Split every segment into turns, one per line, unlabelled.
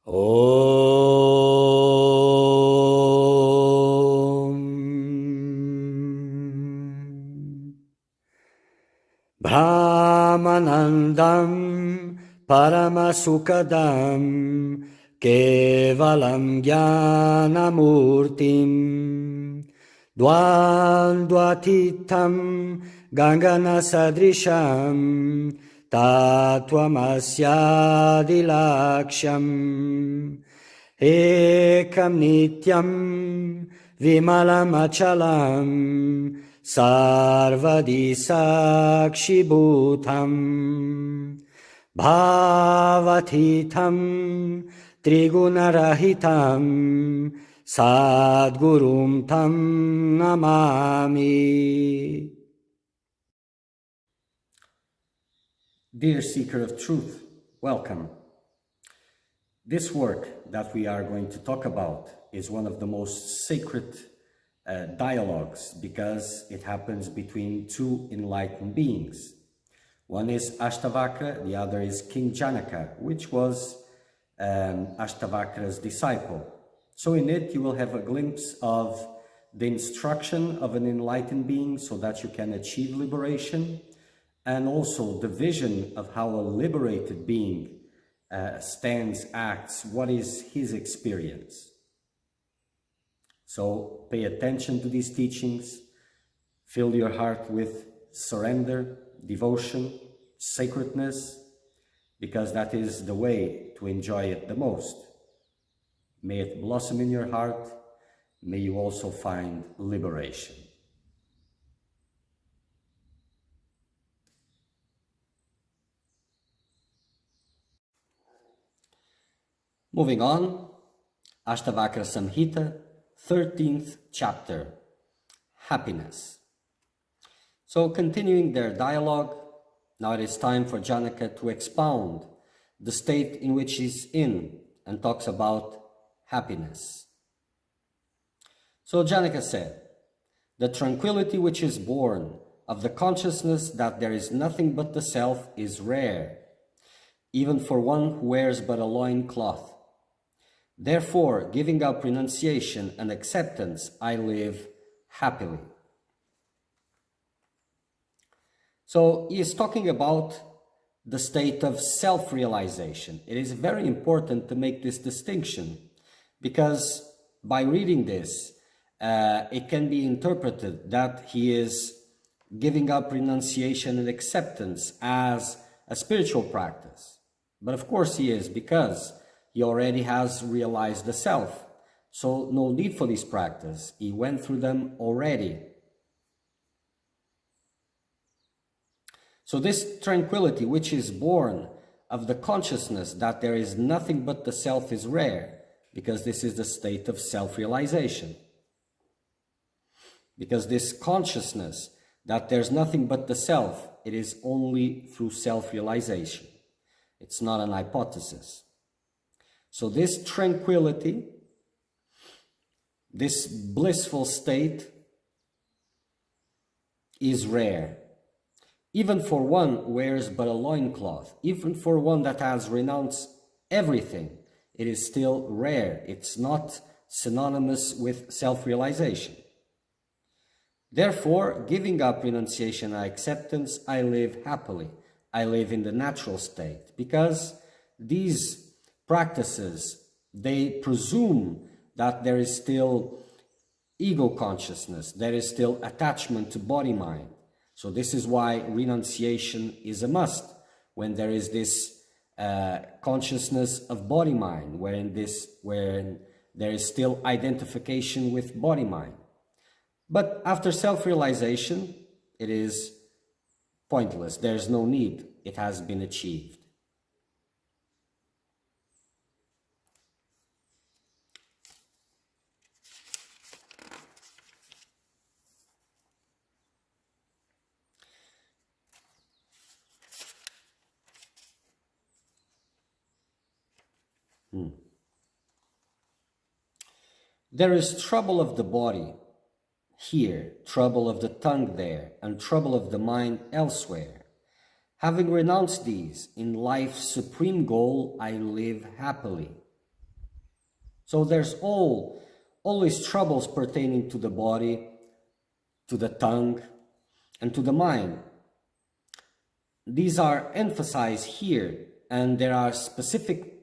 Om Brahmanandam Paramasukadam Kevalam Jnanamurtim Dvandvatitam Ganganasadrisham Tattvamasyadilaksham Ekam Nityam Vimalamachalam Sarvadi Sakshibhutam Bhavatitam Trigunarahitam Sadgurum Tam Namami.
Dear Seeker of Truth, welcome. This work that we are going to talk about is one of the most sacred dialogues because it happens between two enlightened beings. One is Ashtavakra, the other is King Janaka, which was Ashtavakara's disciple. So in it you will have a glimpse of the instruction of an enlightened being so that you can achieve liberation, and also the vision of how a liberated being stands, acts, what is his experience. So pay attention to these teachings, fill your heart with surrender, devotion, sacredness, because that is the way to enjoy it the most. May it blossom in your heart, may you also find liberation. Moving on, Ashtavakra Samhita, 13th chapter, Happiness. So continuing their dialogue, now it is time for Janaka to expound the state in which he's in and talks about happiness. So Janaka said, "The tranquility which is born of the consciousness that there is nothing but the self is rare, even for one who wears but a loin cloth. Therefore, giving up renunciation and acceptance, I live happily." So he is talking about the state of self-realization. It is very important to make this distinction because by reading this, it can be interpreted that he is giving up renunciation and acceptance as a spiritual practice. But of course he is, because he already has realized the self. So no need for this practice. He went through them already. So this tranquility which is born of the consciousness that there is nothing but the self is rare, because this is the state of self-realization. Because this consciousness that there's nothing but the self, it is only through self-realization. It's not an hypothesis. So this tranquility, this blissful state is rare. Even for one who wears but a loincloth, even for one that has renounced everything, it is still rare. It's not synonymous with self-realization. Therefore, giving up renunciation and acceptance, I live happily. I live in the natural state, because these practices, they presume that there is still ego consciousness, there is still attachment to body-mind. So this is why renunciation is a must, when there is this consciousness of body-mind, wherein there is still identification with body-mind. But after self-realization, it is pointless. There's no need. It has been achieved. There is trouble of the body here, trouble of the tongue there, and trouble of the mind elsewhere. Having renounced these, in life's supreme goal, I live happily. So there's always troubles pertaining to the body, to the tongue, and to the mind. These are emphasized here, and there are specific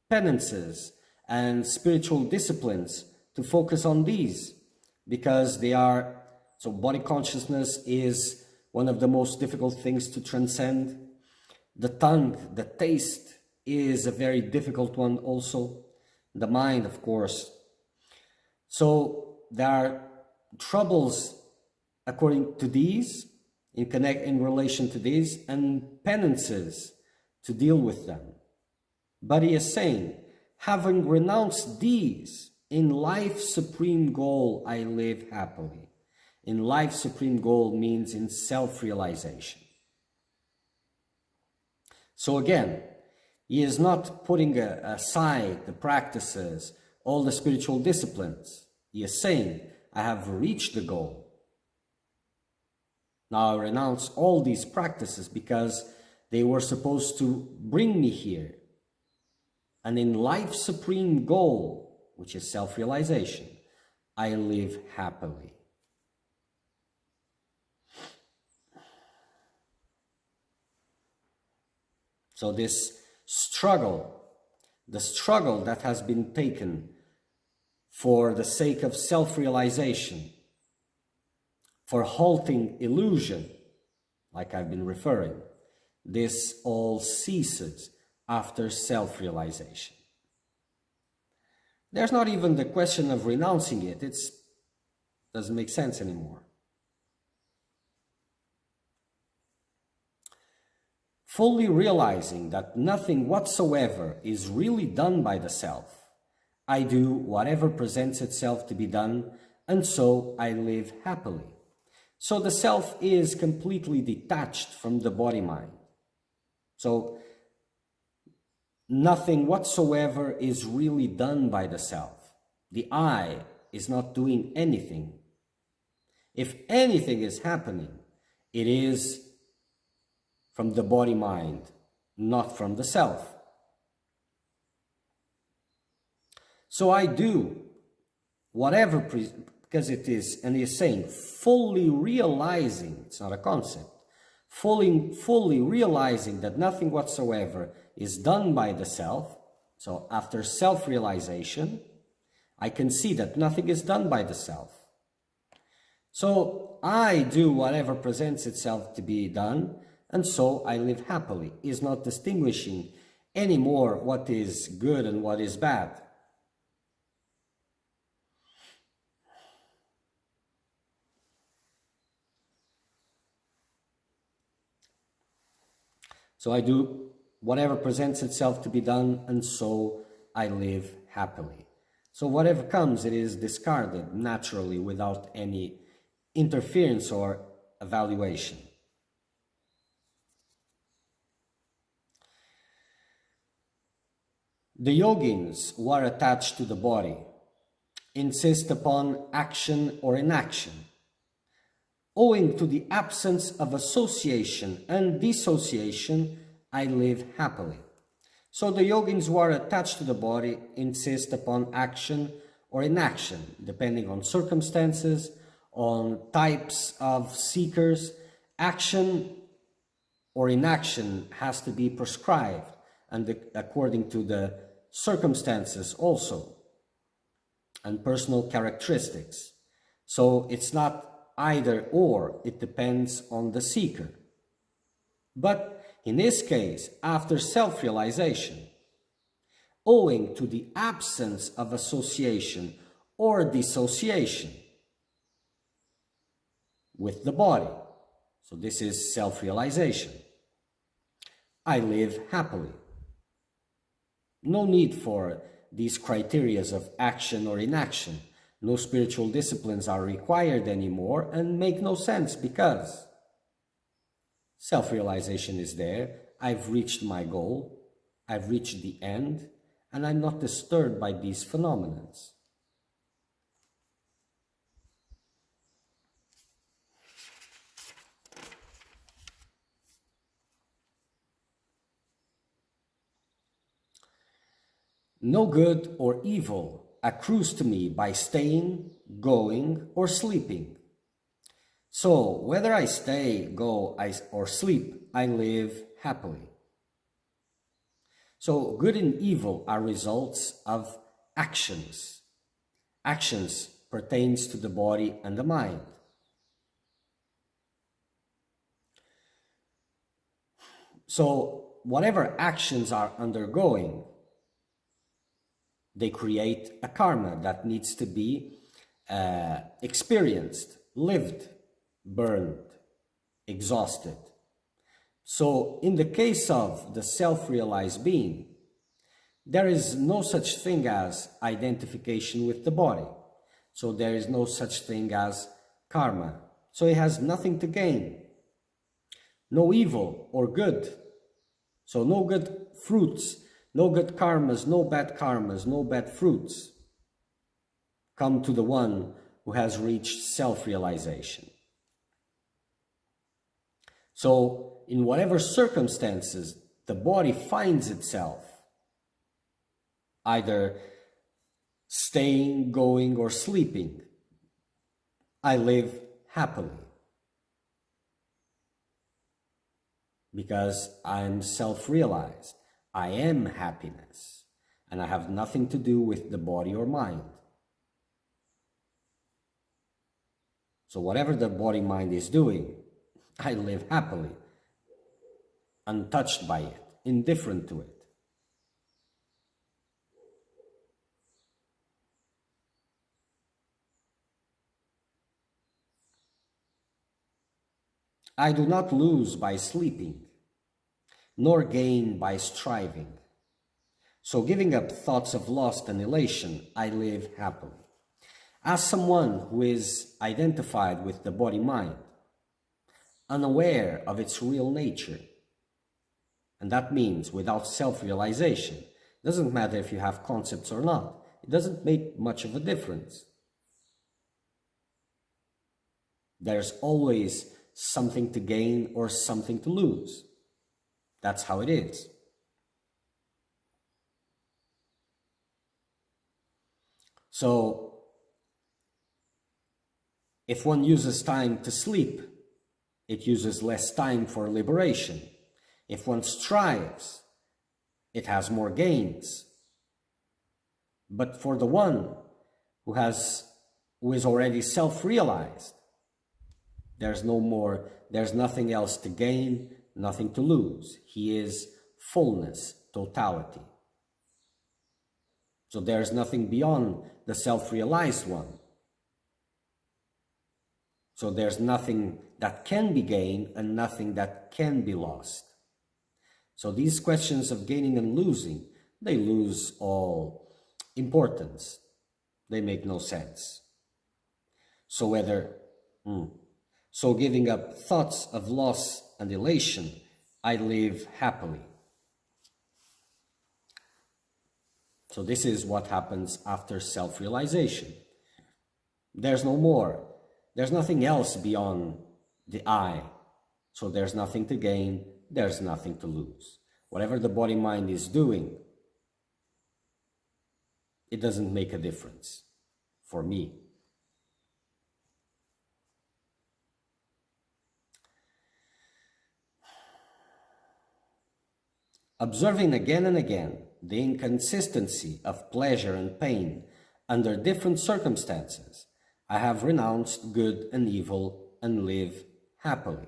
penances and spiritual disciplines to focus on these, because so body consciousness is one of the most difficult things to transcend. The tongue, the taste, is a very difficult one also. The mind, of course. So there are troubles according to these, in relation to these, and penances to deal with them. But he is saying, having renounced these, in life's supreme goal I live happily. In life's supreme goal means in self-realization. So again, he is not putting aside the practices, all the spiritual disciplines. He is saying, I have reached the goal. Now I renounce all these practices because they were supposed to bring me here. And in life's supreme goal, which is self-realization, I live happily. So this struggle, the struggle that has been taken for the sake of self-realization, for halting illusion, like I've been referring, this all ceases after self-realization. There's not even the question of renouncing it. It doesn't make sense anymore. Fully realizing that nothing whatsoever is really done by the self, I do whatever presents itself to be done, and so I live happily. So the self is completely detached from the body-mind. So nothing whatsoever is really done by the self. The I is not doing anything. If anything is happening, it is from the body-mind, not from the self. So I do whatever, because it is, and he is saying, fully realizing, it's not a concept, fully realizing that nothing whatsoever is done by the self. So after self-realization, I can see that nothing is done by the self. So I do whatever presents itself to be done, and so I live happily. Is not distinguishing anymore what is good and what is bad. So I do whatever presents itself to be done, and so I live happily. So whatever comes, it is discarded naturally without any interference or evaluation. The yogins who are attached to the body insist upon action or inaction. Owing to the absence of association and dissociation, I live happily. So the yogins who are attached to the body insist upon action or inaction, depending on circumstances, on types of seekers. Action or inaction has to be prescribed, and according to the circumstances also, and personal characteristics. So it's not either or, it depends on the seeker. But in this case, after self-realization, owing to the absence of association or dissociation with the body, so this is self-realization, I live happily. No need for these criteria of action or inaction. No spiritual disciplines are required anymore and make no sense, because self-realization is there. I've reached my goal. I've reached the end, and I'm not disturbed by these phenomena. No good or evil accrues to me by staying, going, or sleeping. So whether I stay, or sleep, I live happily. So good and evil are results of actions. Actions pertains to the body and the mind. So whatever actions are undergoing, they create a karma that needs to be experienced, lived, burned, exhausted. So in the case of the self-realized being, there is no such thing as identification with the body. So there is no such thing as karma. So it has nothing to gain. No evil or good. So no good fruits, no good karmas, no bad fruits come to the one who has reached self-realization. So in whatever circumstances the body finds itself, either staying, going, or sleeping, I live happily. Because I'm self-realized. I am happiness. And I have nothing to do with the body or mind. So whatever the body-mind is doing, I live happily, untouched by it, indifferent to it. I do not lose by sleeping, nor gain by striving. So giving up thoughts of lust and elation, I live happily. As someone who is identified with the body-mind, unaware of its real nature, and that means without self-realization, it doesn't matter if you have concepts or not, it doesn't make much of a difference. There's always something to gain or something to lose. That's how it is. So, if one uses time to sleep, it uses less time for liberation. If one strives, it has more gains. But for the one who is already self-realized, there's nothing else to gain, nothing to lose. He is fullness, totality. So there's nothing beyond the self-realized one. So there's nothing that can be gained and nothing that can be lost. So these questions of gaining and losing, they lose all importance. They make no sense. So giving up thoughts of loss and elation, I live happily. So this is what happens after self-realization. There's no more. There's nothing else beyond the I. So there's nothing to gain, there's nothing to lose. Whatever the body-mind is doing, it doesn't make a difference for me. Observing again and again the inconsistency of pleasure and pain under different circumstances, I have renounced good and evil and live happily.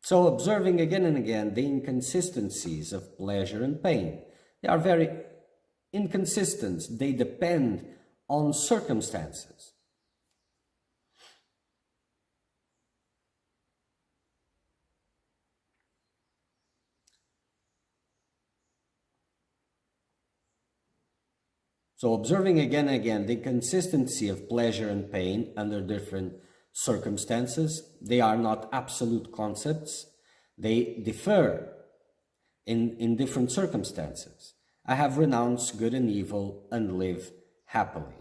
So observing again and again the inconsistencies of pleasure and pain, they are very inconsistent. They depend on circumstances. So observing again and again the consistency of pleasure and pain under different circumstances, they are not absolute concepts. They differ in different circumstances. I have renounced good and evil and live happily.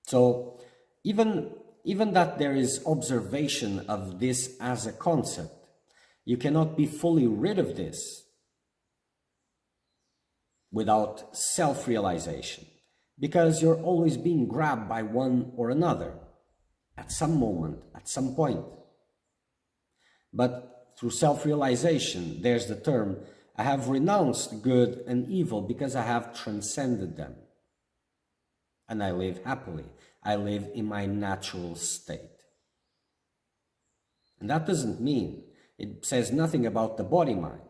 So even even that there is observation of this as a concept, you cannot be fully rid of this without self-realization, because you're always being grabbed by one or another at some moment, at some point. But through self-realization, there's the term, I have renounced good and evil because I have transcended them. And I live happily. I live in my natural state. And that doesn't mean, it says nothing about the body-mind.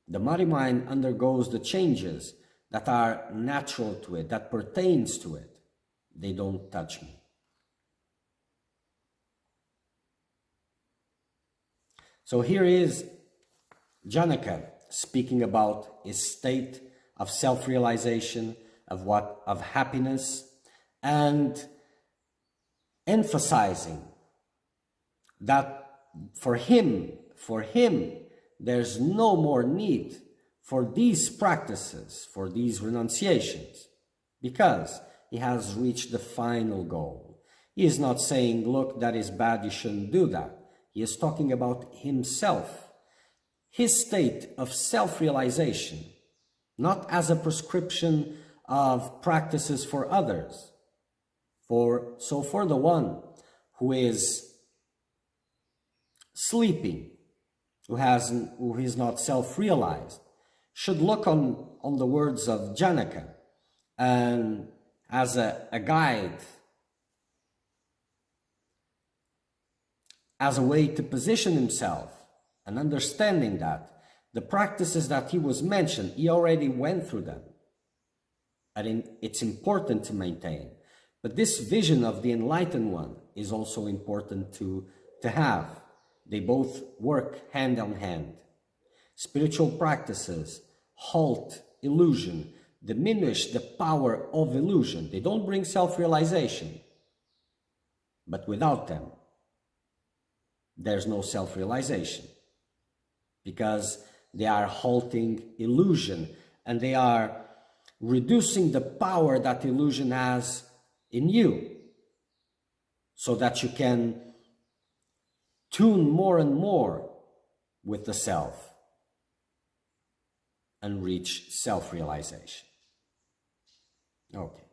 The body-mind undergoes the changes that are natural to it, that pertains to it. They don't touch me. So here is Janaka speaking about his state of self-realization, of happiness, and emphasizing that for him, there's no more need for these practices, for these renunciations, because he has reached the final goal. He is not saying, look, that is bad, you shouldn't do that. He is talking about himself, his state of self-realization, not as a prescription of practices for others. For the one who is sleeping, who is not self-realized, should look on the words of Janaka and as a guide, as a way to position himself, and understanding that the practices that he was mentioned, he already went through them. And it's important to maintain. But this vision of the enlightened one is also important to have. They both work hand in hand. Spiritual practices halt illusion, diminish the power of illusion. They don't bring self-realization. But without them, there's no self-realization, because they are halting illusion, and they are reducing the power that illusion has in you, so that you can tune more and more with the self and reach self-realization. Okay.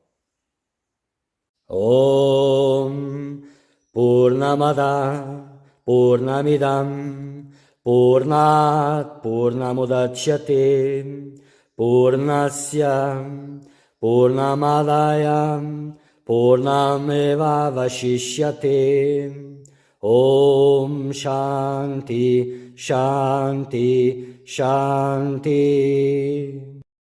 Om Purnamada Purnamidam Purnat Purnamudachyate Purnasya Purnamadaya Purnameva Vashishyate. Om Shanti Shanti Shanti.